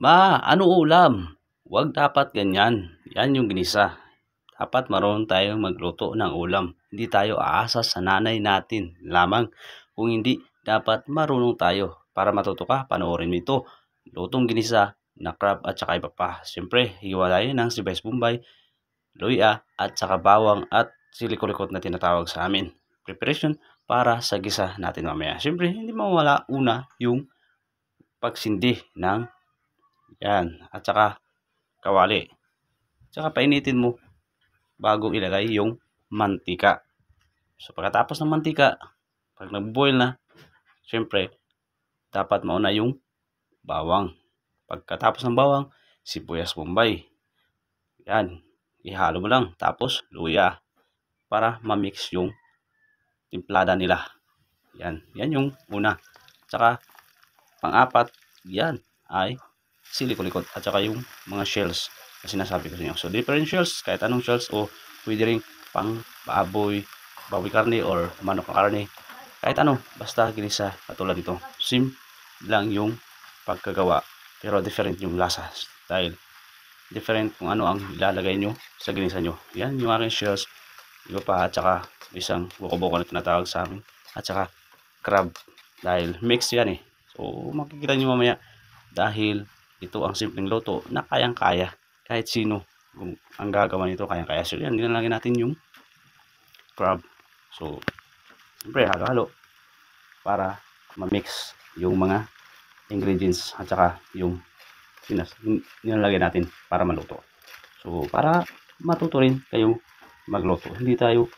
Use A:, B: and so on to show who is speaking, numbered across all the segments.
A: Ano ulam? Huwag dapat ganyan. Yan yung ginisa. Dapat marunong tayong magluto ng ulam. Hindi tayo aasa sa nanay natin lamang. Kung hindi, dapat marunong tayo. Para matuto ka, panoorin mo ito. Lutong ginisa na crab at saka iba pa. Siyempre, hiwalayin ng sibuyas bombay, luya at saka bawang at sili-kulikot na tinatawag sa amin. Preparation para sa gisa natin mamaya. Siyempre, hindi mawala una yung pagsindi ng yan at saka kawali. Tsaka painitin mo bago ilagay yung mantika. So pagkatapos ng mantika, pag nag-boil na, syempre dapat mauna yung bawang. Pagkatapos ng bawang, sibuyas bombay. Yan, ihalo mo lang. Tapos luya para ma-mix yung timplada nila. Yan yung una. Tsaka pang-apat, yan ay sili-kulikot at saka yung mga shells na sinasabi ko sa inyo. So different shells, kahit anong shells o pwede rin pang baboy, baboy karne or manok na karne. Kahit ano, basta ginisa katulad nito. Sim lang yung pagkagawa pero different yung lasa dahil different kung ano ang ilalagay nyo sa ginisa nyo. Yan yung aking shells. Iba pa at saka isang buko-buko na tinatawag sa amin at saka crab dahil mix yan eh. So makikita nyo mamaya dahil ito ang simpleng luto na kayang-kaya kahit sino kung ang gagawa nito kayang-kaya. So yan, nilalagay natin yung crab. So siyempre halo-halo para ma-mix yung mga ingredients at saka yung nilalagay natin para maluto. So para matuto rin kayo magluto, hindi tayo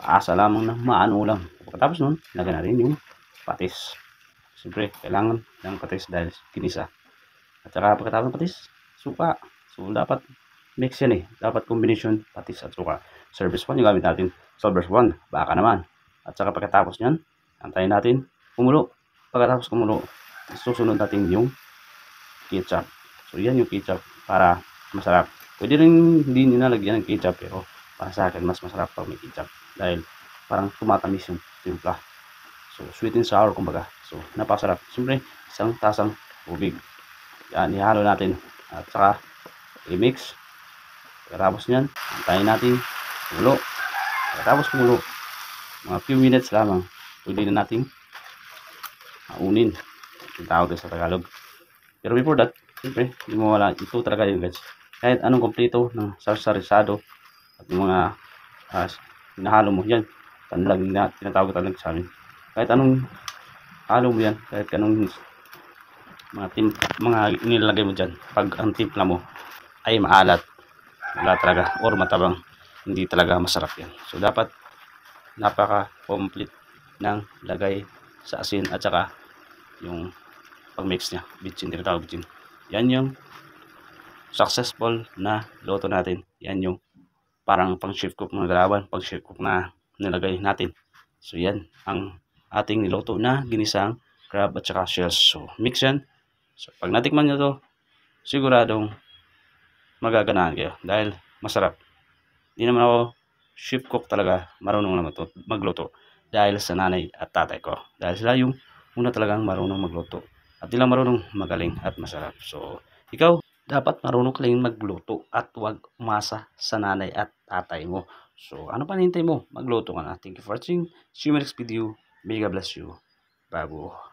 A: aasa lamang ng maano lang. Pagkatapos nun, lagyan natin yung patis. Siyempre kailangan ng patis dahil kinisa. At saka pagkatapos ng patis, suka. So dapat mix yan eh. Dapat combination patis at suka. Service 1 yung gamit natin. Service 1, baka naman. At saka pagkatapos nyan, antayin natin kumulo. Pagkatapos kumulo, susunod natin yung ketchup. So yan yung ketchup para masarap. Pwede rin hindi nilalagyan ng ketchup pero para sa akin mas masarap pag may ketchup. Dahil parang tumatamis yung timpla. So sweet and sour kumbaga. So napasarap. Siyempre isang tasang tubig. Yan, ihalo natin. At saka i-mix. Pagkatapos nyan, antayin natin kumulo. Pagkatapos kumulo, mga few minutes lamang, pwede na natin unin. Yung tawag sa Tagalog. Pero before that, siyempre, hindi mo wala. Ito talaga yung guys. Kahit anong kompleto ng sarsarisado at yung mga hinahalo mo yan. Tanlag na, tinatawag tanlag sa amin. Kahit anong halo mo yan, kahit anong mga nilalagay mo dyan, pag ang timpla mo ay maalat, wala talaga, or matabang, hindi talaga masarap yan. So dapat napaka complete ng lagay sa asin at saka yung pag mix nya, bitchin, tinatawag bitchin. Yan yung successful na luto natin. Yan yung parang pang chef cook na galawan, pang chef cook na nilagay natin. So yan ang ating niluto na ginisang crab at saka shells. So mix yan. So pag natikman nyo to, siguradong magaganahan kayo dahil masarap. Hindi naman ako chef cook talaga, marunong naman to magluto dahil sa nanay at tatay ko. Dahil sila yung una talagang marunong magluto at nila marunong magaling at masarap. So ikaw, dapat marunong ka lang magluto at huwag umasa sa nanay at tatay mo. So ano pa nintay mo? Magluto ka na. Thank you for watching. See you next video. May God bless you. Bago.